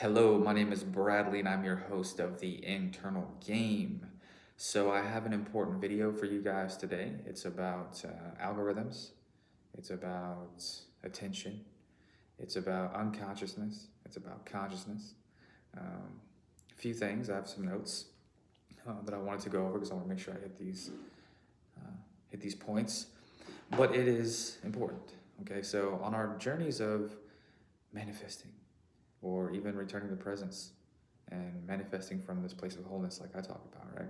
Hello, my name is Bradley and I'm your host of The Internal Game. So I have an important video for you guys today. It's about algorithms, it's about attention, it's about unconsciousness, it's about consciousness. A few things, I have some notes that I wanted to go over because I want to make sure I hit these points. But it is important, okay? So on our journeys of manifesting, or even returning to presence and manifesting from this place of wholeness, like I talk about, right?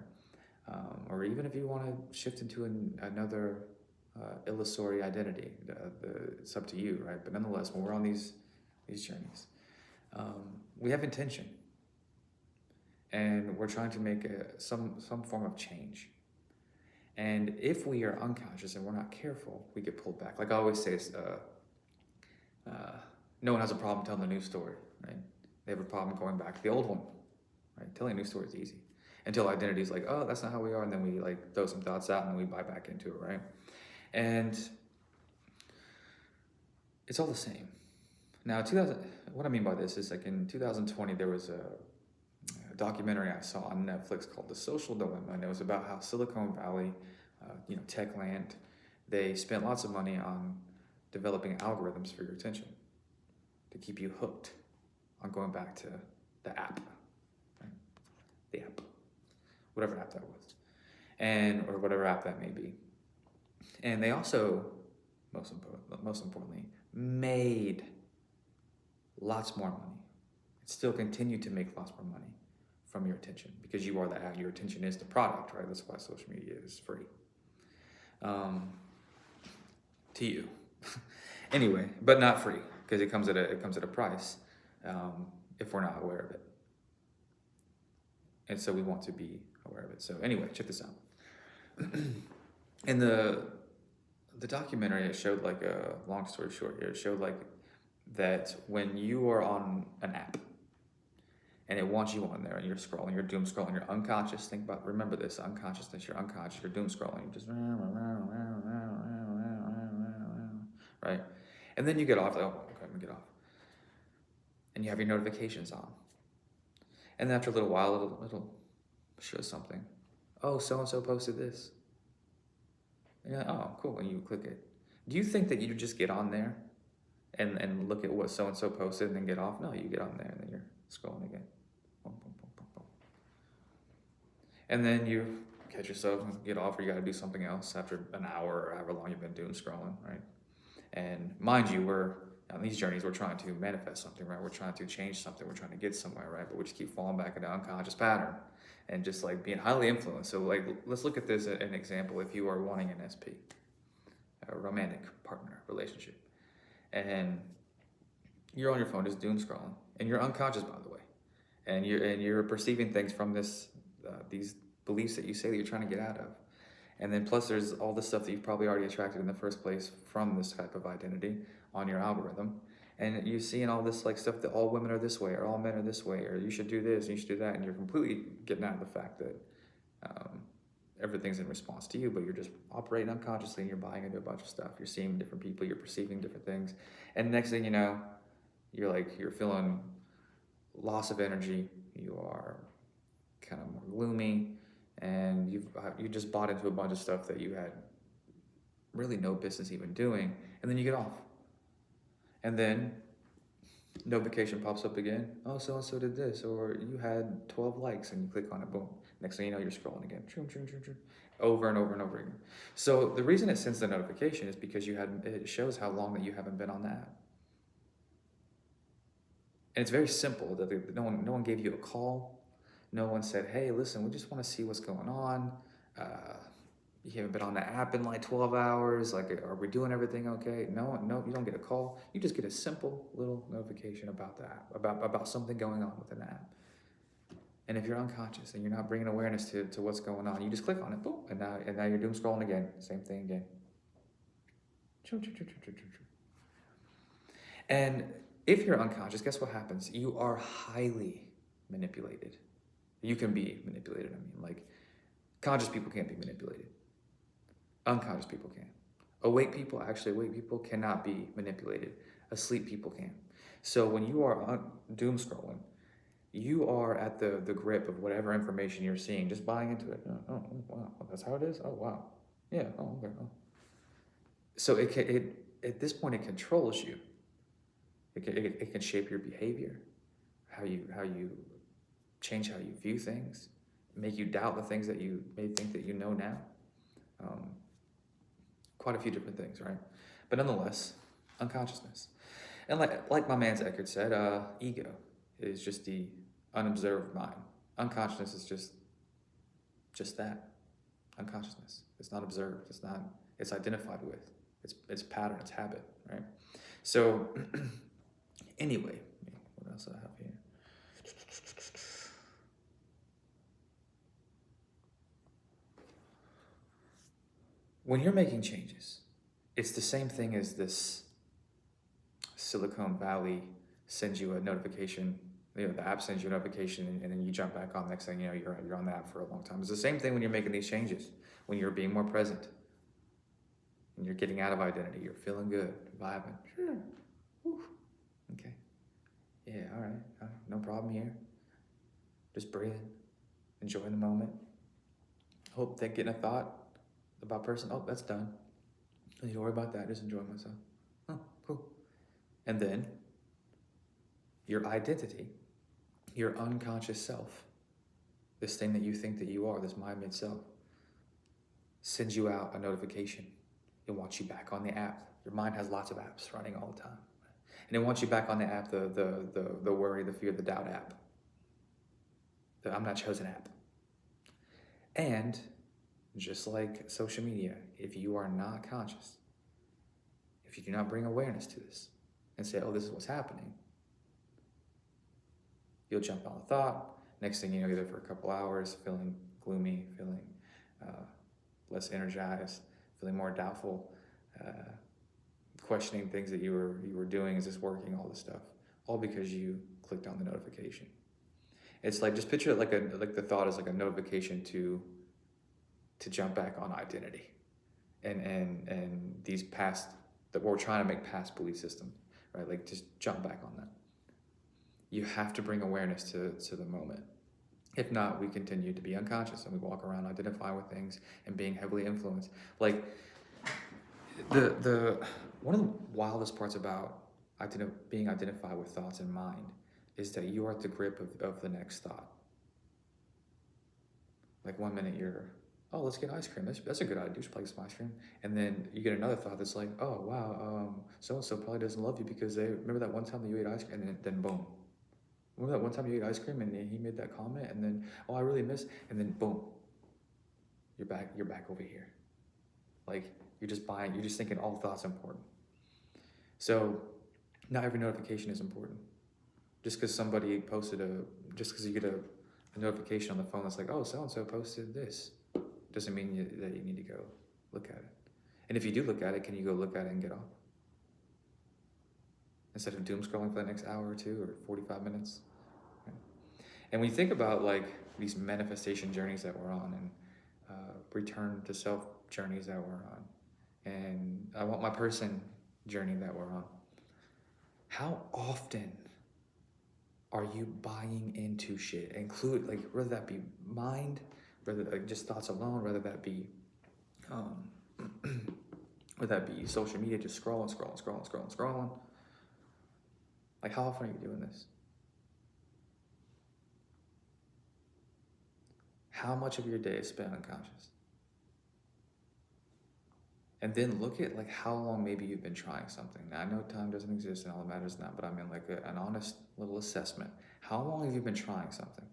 Or even if you want to shift into another illusory identity, it's up to you, right? But nonetheless, when we're on these journeys, we have intention, and we're trying to make some form of change. And if we are unconscious and we're not careful, we get pulled back. Like I always say, no one has a problem telling the new story, right? They have a problem going back to the old one, right? Telling a new story is easy until identity is like, oh, that's not how we are, and then we like throw some thoughts out and then we buy back into it, right? And it's all the same. Now, what I mean by this is like in 2020, there was a documentary I saw on Netflix called The Social Dilemma, and it was about how Silicon Valley, tech land, they spent lots of money on developing algorithms for your attention to keep you hooked on going back to the app, right? The app, whatever app that was, or whatever app that may be. And they also, most importantly, made lots more money. Still continue to make lots more money from your attention because you are the app. Your attention is the product, right? That's why social media is free to you. Anyway, but not free because it comes at a price if we're not aware of it. And so we want to be aware of it. So anyway, check this out. In the documentary, it showed like a long story short here. It showed like that when you are on an app and it wants you on there and you're scrolling, you're doom scrolling, you're unconscious. Remember this, unconsciousness, you're unconscious, you're doom scrolling, you're just right? And then you get off, okay, I'm gonna get off. And you have your notifications on. And then after a little while, it'll show something. Oh, so-and-so posted this. And you're like, oh, cool, and you click it. Do you think that you just get on there and look at what so-and-so posted and then get off? No, you get on there and then you're scrolling again. Boom, boom, boom, boom, boom. And then you catch yourself and get off, or you gotta do something else after an hour or however long you've been doing scrolling, right? And mind you, we're on these journeys, we're trying to manifest something, right? We're trying to change something, we're trying to get somewhere, right? But we just keep falling back into unconscious pattern and just like being highly influenced. So like, let's look at this as an example. If you are wanting an SP, a romantic partner relationship, and you're on your phone just doom scrolling, and you're unconscious, by the way, and you're perceiving things from these beliefs that you say that you're trying to get out of. And then plus there's all the stuff that you've probably already attracted in the first place from this type of identity on your algorithm. And you're seeing all this like stuff that all women are this way, or all men are this way, or you should do this, and you should do that. And you're completely getting out of the fact that everything's in response to you, but you're just operating unconsciously and you're buying into a bunch of stuff. You're seeing different people, you're perceiving different things. And next thing you know, you're feeling loss of energy. You are kind of more gloomy, and you just bought into a bunch of stuff that you had really no business even doing, and then you get off, and then notification pops up again. Oh, so and so did this, or you had 12 likes, and you click on it. Boom. Next thing you know, you're scrolling again, over and over and over again. So the reason it sends the notification is because it shows how long that you haven't been on the app. And it's very simple. That no one gave you a call. No one said, hey, listen, we just want to see what's going on. You haven't been on the app in like 12 hours. Like, are we doing everything okay? No, you don't get a call. You just get a simple little notification about the app, about something going on with an app. And if you're unconscious and you're not bringing awareness to what's going on, you just click on it, boom, and now you're doom scrolling again. Same thing again. And if you're unconscious, guess what happens? You are highly manipulated. You can be manipulated. Like conscious people can't be manipulated. Unconscious people can. Awake people cannot be manipulated. Asleep people can. So when you are doom scrolling, You are at the grip of whatever information you're seeing, just buying into it. Oh, wow, that's how it is? Oh, wow. Yeah, oh, okay. Oh. So at this point, it controls you. It can shape your behavior, how you change how you view things, make you doubt the things that you may think that you know now. Um, quite a few different things, right? But nonetheless, unconsciousness. And like my man Eckert said, ego is just the unobserved mind. Unconsciousness is just that, unconsciousness. It's not observed. It's not. It's identified with. It's pattern. It's habit, right? So anyway, what else do I have here? When you're making changes, it's the same thing as this Silicon Valley sends you a notification. You know, the app sends you a notification, and then you jump back on. Next thing you know, you're on the app for a long time. It's the same thing when you're making these changes. When you're being more present, and you're getting out of identity, you're feeling good, vibing. Sure. Whew. Okay. Yeah. All right. No problem here. Just breathing, enjoying the moment. Hope that getting a thought about person. Oh, that's done. Don't need to worry about that. Just enjoy myself. Oh, cool. And then your identity, your unconscious self, this thing that you think that you are, this mind-made self, sends you out a notification. It wants you back on the app. Your mind has lots of apps running all the time. And it wants you back on the app, the worry, the fear, the doubt app. The I'm not chosen app. And just like social media, if you are not conscious, if you do not bring awareness to this and say, oh, this is what's happening, you'll jump on a thought. Next thing you know, you're there for a couple hours, feeling gloomy, feeling less energized, feeling more doubtful, questioning things that you were doing. Is this working? All this stuff, all because you clicked on the notification. It's like, just picture it like the thought is like a notification to jump back on identity, and these past that we're trying to make past belief system, right? Like, just jump back on that. You have to bring awareness to the moment. If not, we continue to be unconscious and we walk around identifying with things and being heavily influenced. Like, the one of the wildest parts about being identified with thoughts in mind is that you are at the grip of the next thought. Like, one minute you're, oh, let's get ice cream. That's a good idea. We should play some ice cream. And then you get another thought that's like, oh, wow, so-and-so probably doesn't love you because they remember that one time that you ate ice cream, and then boom. Remember that one time you ate ice cream and he made that comment, and then, oh, I really miss, and then boom, you're back over here. Like, you're just thinking all thoughts are important. So not every notification is important. Just because somebody just because you get a notification on the phone that's like, oh, so-and-so posted this, doesn't mean that you need to go look at it. And if you do look at it, can you go look at it and get off? Instead of doom scrolling for the next hour or two or 45 minutes. Right? And when you think about like these manifestation journeys that we're on, and return to self journeys that we're on, and I want my person journey that we're on, how often are you buying into shit? Include, like, whether that be mind, whether like just thoughts alone, whether that be whether that be social media, just scrolling. Like, how often are you doing this? How much of your day is spent unconscious? And then look at like how long maybe you've been trying something. Now, I know time doesn't exist and all that matters now, but I mean like an honest little assessment. How long have you been trying something?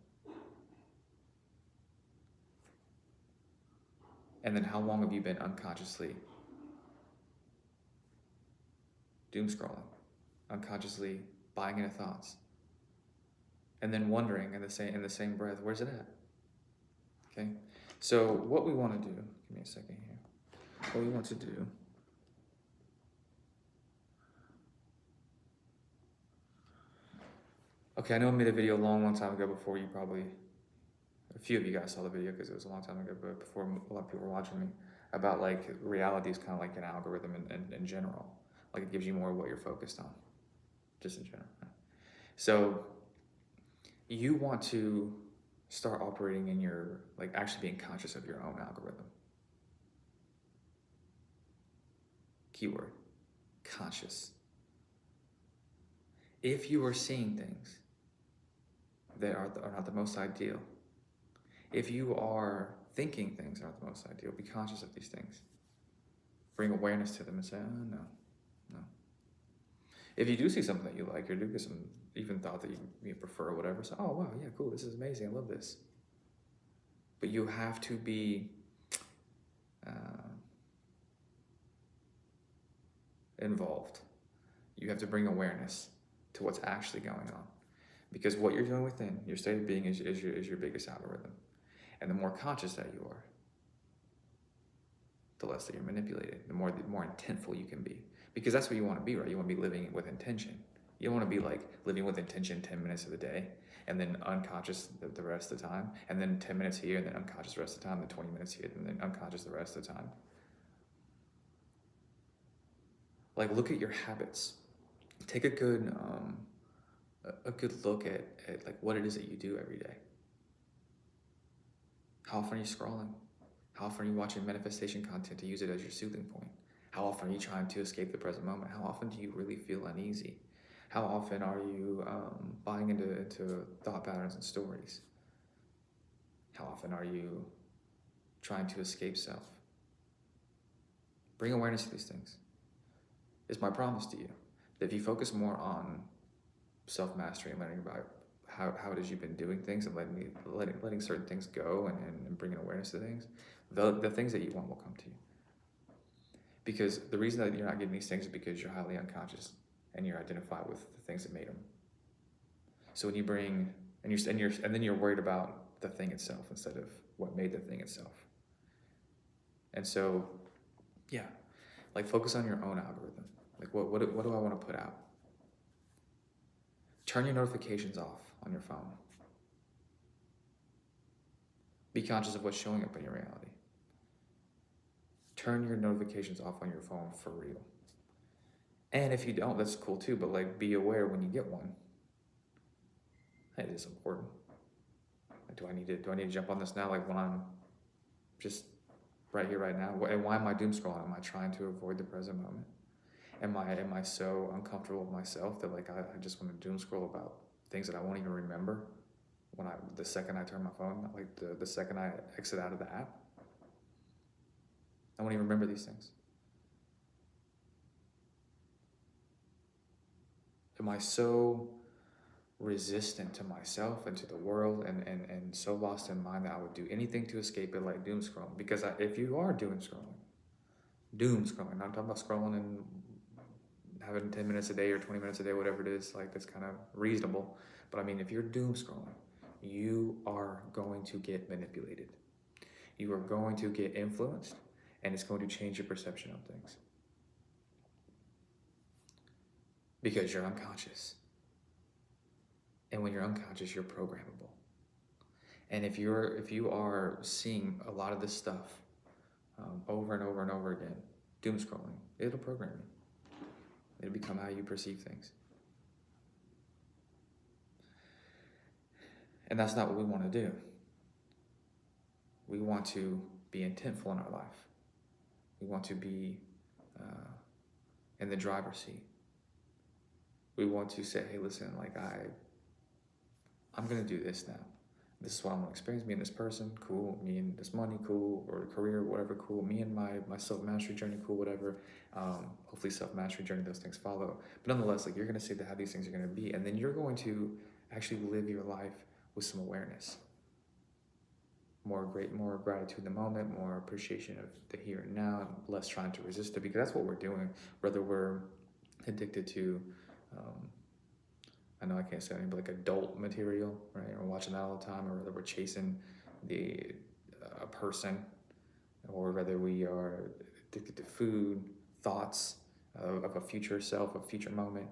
And then how long have you been unconsciously doom scrolling, unconsciously buying into thoughts, and then wondering in the same breath, where's it at? Okay, so what we want to do, give me a second here. What we want to do okay, I know I made a video a long time ago before you probably, a few of you guys saw the video because it was a long time ago, but before a lot of people were watching me, about like reality is kind of like an algorithm in general. Like, it gives you more of what you're focused on, just in general. So You want to start operating in your, like actually being conscious of your own algorithm. Keyword, conscious. If you are seeing things that are not the most ideal, if you are thinking things aren't the most ideal, be conscious of these things. Bring awareness to them and say, oh, no, no. If you do see something that you like, or do get some even thought that you prefer or whatever, say, oh, wow, yeah, cool, this is amazing, I love this. But you have to be involved. You have to bring awareness to what's actually going on. Because what you're doing within your state of being is your biggest algorithm. And the more conscious that you are, the less that you're manipulated, the more intentful you can be. Because that's what you want to be, right? You want to be living with intention. You don't want to be like living with intention 10 minutes of the day and then unconscious the rest of the time, and then 10 minutes here and then unconscious the rest of the time, then 20 minutes here and then unconscious the rest of the time. Like, look at your habits. Take a good look at like what it is that you do every day. How often are you scrolling? How often are you watching manifestation content to use it as your soothing point? How often are you trying to escape the present moment? How often do you really feel uneasy? How often are you buying into thought patterns and stories? How often are you trying to escape self? Bring awareness to these things. It's my promise to you that if you focus more on self-mastery and learning about how it is you've been doing things and letting certain things go and bringing awareness to things, the things that you want will come to you. Because the reason that you're not getting these things is because you're highly unconscious and you're identified with the things that made them. So when you bring and then you're worried about the thing itself instead of what made the thing itself. And so, yeah, like focus on your own algorithm. Like what do I want to put out? Turn your notifications off on your phone. Be conscious of what's showing up in your reality. Turn your notifications off on your phone for real. And if you don't, that's cool too, but like be aware when you get one. Hey, this is important. Like, do I need to jump on this now? Like when I'm just right here, right now? And why am I doom scrolling? Am I trying to avoid the present moment? Am I so uncomfortable with myself that like I just want to doom scroll about things that I won't even remember the second I turn my phone, like the second I exit out of the app? I won't even remember these things. Am I so resistant to myself and to the world and so lost in mind that I would do anything to escape it, like doom scrolling? Because if you are doom scrolling, I'm talking about scrolling and having 10 minutes a day or 20 minutes a day, whatever it is, like that's kind of reasonable. But I mean, if you're doom scrolling, you are going to get manipulated. You are going to get influenced, and it's going to change your perception of things. Because you're unconscious. And when you're unconscious, you're programmable. And if you are seeing a lot of this stuff over and over and over again, doom scrolling, it'll program you. It'll become how you perceive things. And that's not what we want to do. We want to be intentful in our life. We want to be in the driver's seat. We want to say, hey, listen, like I'm going to do this now. This is what I'm going to experience. Me and this person, cool. Me and this money, cool. Or career, whatever, cool. Me and my self-mastery journey, cool, whatever. Hopefully self-mastery journey, those things follow. But nonetheless, like you're going to see how these things are going to be. And then you're going to actually live your life with some awareness. More gratitude in the moment, more appreciation of the here and now, and less trying to resist it. Because that's what we're doing. Whether we're addicted to I know I can't say anything, but like adult material, right? We're watching that all the time, or whether we're chasing a person, or whether we are addicted to food, thoughts of a future self, a future moment,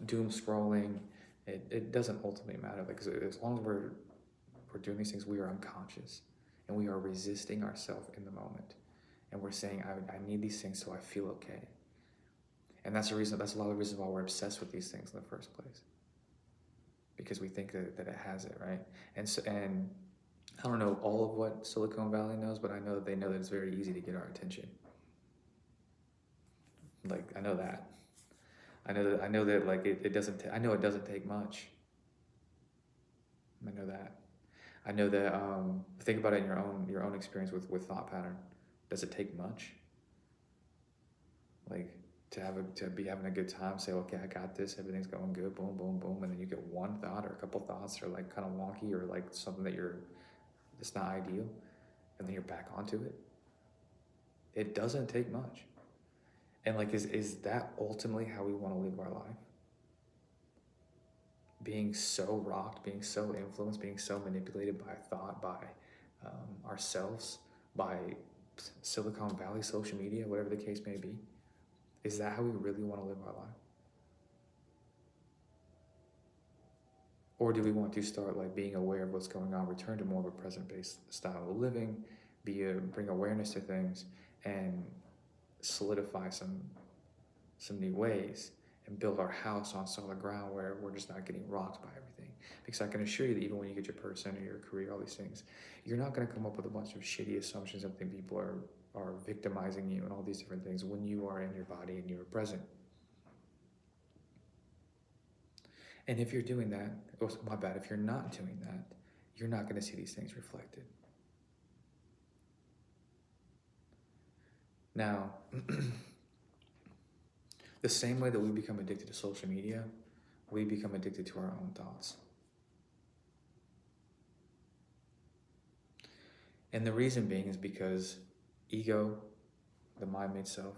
doom scrolling. It doesn't ultimately matter, because as long as we're doing these things, we are unconscious, and we are resisting ourselves in the moment, and we're saying, I need these things so I feel okay. And that's a lot of the reasons why we're obsessed with these things in the first place. because we think that it has it, right? And I don't know all of what Silicon Valley knows, but I know that they know that it's very easy to get our attention. Like, I know that. I know that like it doesn't, I know it doesn't take much. I know that. I know that, think about it in your own experience with thought pattern. Does it take much? Like, to be having a good time, say, okay, I got this, everything's going good, boom, boom, boom, and then you get one thought or a couple thoughts that are like kind of wonky or like something that it's not ideal, and then you're back onto it. It doesn't take much. And like, is that ultimately how we want to live our life? Being so rocked, being so influenced, being so manipulated by thought, by ourselves, by Silicon Valley, social media, whatever the case may be? Is that how we really want to live our life? Or do we want to start like being aware of what's going on, return to more of a present-based style of living, bring awareness to things, and solidify some new ways, and build our house on solid ground where we're just not getting rocked by everything? Because I can assure you that even when you get your person or your career, all these things, you're not going to come up with a bunch of shitty assumptions and think people are victimizing you and all these different things when you are in your body and you're present. And if you're doing that, oh my bad, if you're not doing that, you're not going to see these things reflected. Now, the same way that we become addicted to social media, we become addicted to our own thoughts. And the reason being is because ego, the mind-made self,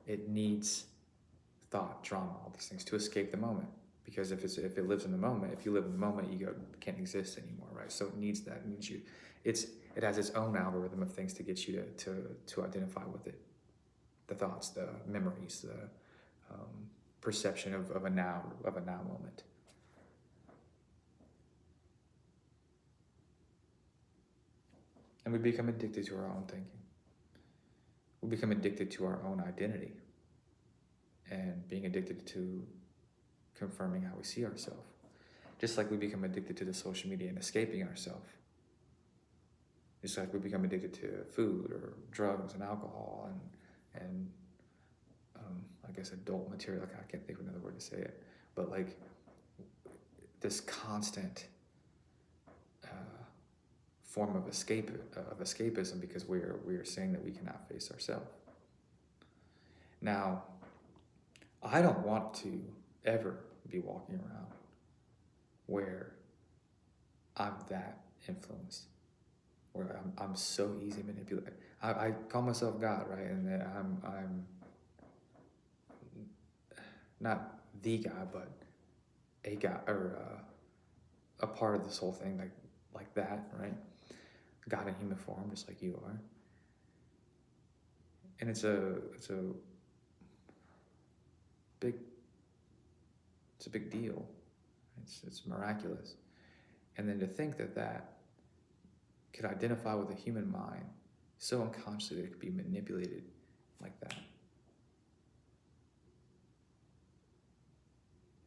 it needs thought, drama, all these things to escape the moment. Because if it lives in the moment, if you live in the moment, ego can't exist anymore, right? So it needs that. It needs you. It has its own algorithm of things to get you to identify with it. The thoughts, the memories, the perception of a now moment. And we become addicted to our own thinking. We become addicted to our own identity, and being addicted to confirming how we see ourselves. Just like we become addicted to the social media and escaping ourselves. Just like we become addicted to food or drugs and alcohol and I guess adult material. I can't think of another word to say it, but like this constant form of escapism, because we are saying that we cannot face ourselves. Now, I don't want to ever be walking around where I'm that influenced, where I'm so easy manipulated. I call myself God, right? And that I'm not the guy, but a guy, or a part of this whole thing, like that, right? God in human form, just like you are. And it's a big deal. It's miraculous. And then to think that could identify with a human mind so unconsciously that it could be manipulated like that.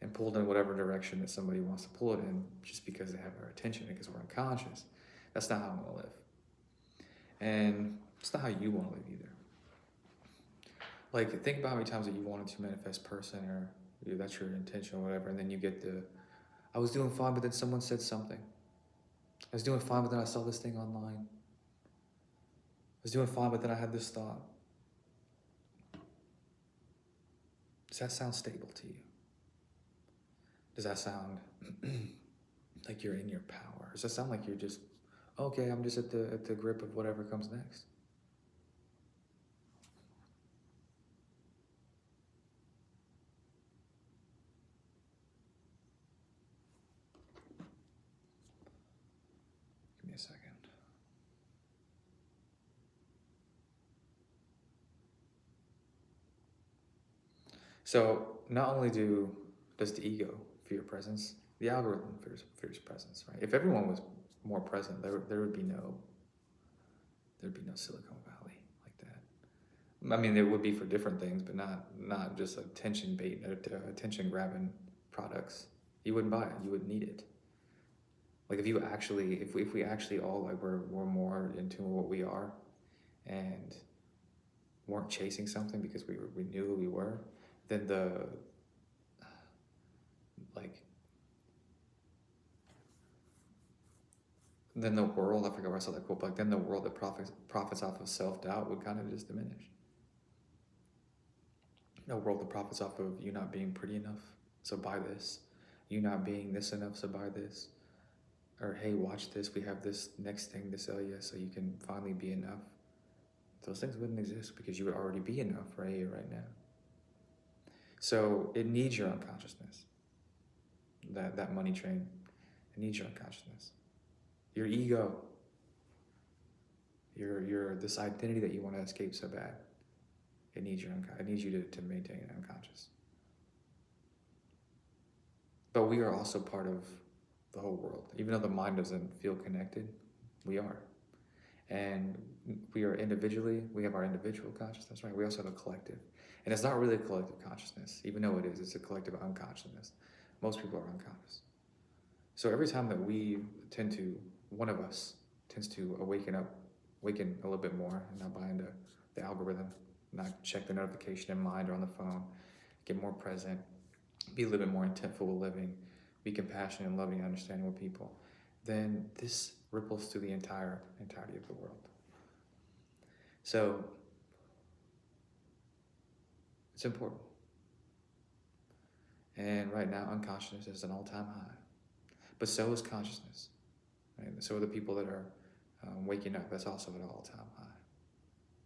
And pulled in whatever direction that somebody wants to pull it in just because they have our attention, because we're unconscious. That's not how I want to live. And it's not how you want to live either. Like, think about how many times that you wanted to manifest person, or that's your intention or whatever, and then you get I was doing fine, but then someone said something. I was doing fine, but then I saw this thing online. I was doing fine, but then I had this thought. Does that sound stable to you? Does that sound like you're in your power? Does that sound like you're just, okay, I'm just at the grip of whatever comes next? Give me a second. So not only does the ego fear presence, the algorithm fears presence, right? If everyone was more present, there would be no Silicon Valley like that. I mean, there would be for different things, but not just attention grabbing products. You wouldn't buy it. You wouldn't need it. Like if we actually all like we're more into what we are, and weren't chasing something because we knew who we were, then like then the world, I forget where I saw that quote, but like then the world that profits off of self-doubt would kind of just diminish. A world that profits off of you not being pretty enough, so buy this. You not being this enough, so buy this. Or hey, watch this, we have this next thing to sell you so you can finally be enough. Those things wouldn't exist because you would already be enough right here, right now. So it needs your unconsciousness. That money train, it needs your unconsciousness. Your ego, your this identity that you want to escape so bad. It needs you to maintain unconscious. But we are also part of the whole world. Even though the mind doesn't feel connected, we are. And we are individually, we have our individual consciousness, right? We also have a collective. And it's not really a collective consciousness, even though it is, it's a collective unconsciousness. Most people are unconscious. So every time that one of us tends to awaken a little bit more and not buy into the algorithm, not check the notification in mind or on the phone, get more present, be a little bit more intentful with living, be compassionate and loving and understanding with people, then this ripples through the entirety of the world. So it's important. And right now, unconsciousness is an all-time high. But so is consciousness. Right? So are the people that are waking up. That's also at an all-time high.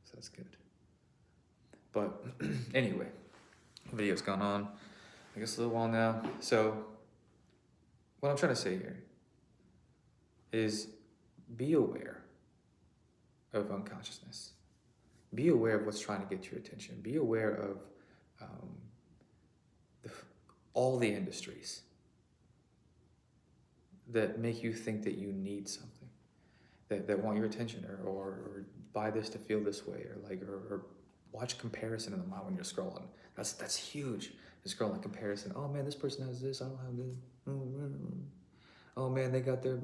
So that's good. But anyway, the video's gone on, I guess, a little while now. So what I'm trying to say here is be aware of unconsciousness. Be aware of what's trying to get your attention. Be aware of all the industries that make you think that you need something, that want your attention, or buy this to feel this way, or watch comparison in the mind when you're scrolling. That's huge. The scrolling comparison. Oh man, this person has this, I don't have this. Oh man, they got their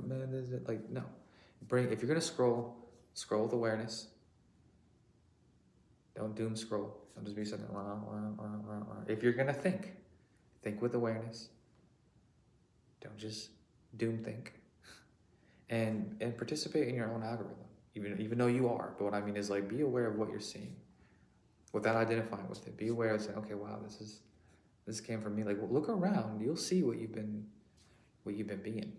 like no. If you're gonna scroll with awareness. Don't doom scroll. Don't just be sitting there. If you're gonna think with awareness. Don't just doom think. And participate in your own algorithm, even though you are. But what I mean is like be aware of what you're seeing, without identifying with it. Be aware of saying, okay, wow, this came from me. Like, well, look around, you'll see what you've been being,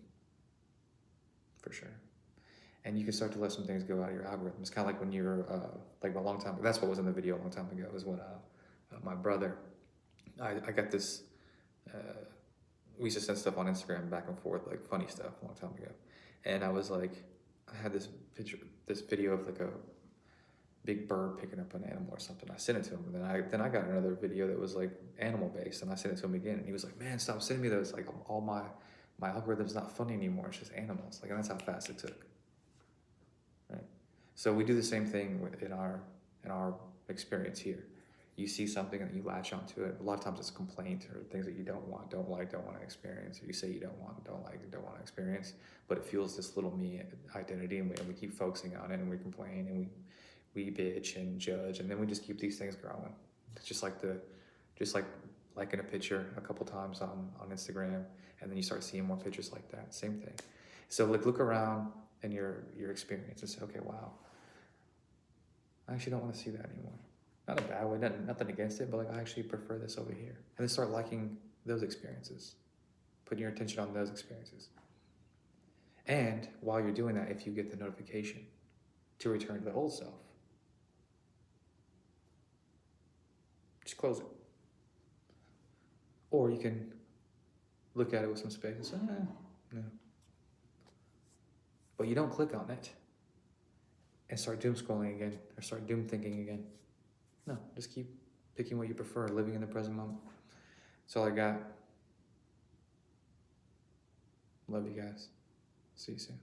for sure. And you can start to let some things go out of your algorithm. It's kind of like when you're, like a long time ago, that's what was in the video a long time ago, was when my brother, I got this, we used to send stuff on Instagram back and forth, like funny stuff a long time ago. And I was like, I had this video of like a big bird picking up an animal or something. I sent it to him, and then I got another video that was like animal based, and I sent it to him again, and he was like, man, stop sending me those. Like all my algorithm's not funny anymore. It's just animals. Like, and that's how fast it took. Right. So we do the same thing in our experience here. You see something and you latch onto it. A lot of times it's complaint or things that you don't want, don't like, don't want to experience, or you say you don't want, don't like, don't want to experience, but it fuels this little me identity, and we keep focusing on it, and we complain, and we bitch and judge, and then we just keep these things growing. It's just like liking a picture a couple times on Instagram, and then you start seeing more pictures like that. Same thing. So like look around in your experience and say, okay, wow, I actually don't want to see that anymore. Not a bad way, nothing against it, but like I actually prefer this over here. And then start liking those experiences, putting your attention on those experiences. And while you're doing that, if you get the notification to return to the old self, just close it. Or you can look at it with some space and say, no. But you don't click on it and start doom scrolling again, or start doom thinking again. No, just keep picking what you prefer, living in the present moment. That's all I got. Love you guys. See you soon.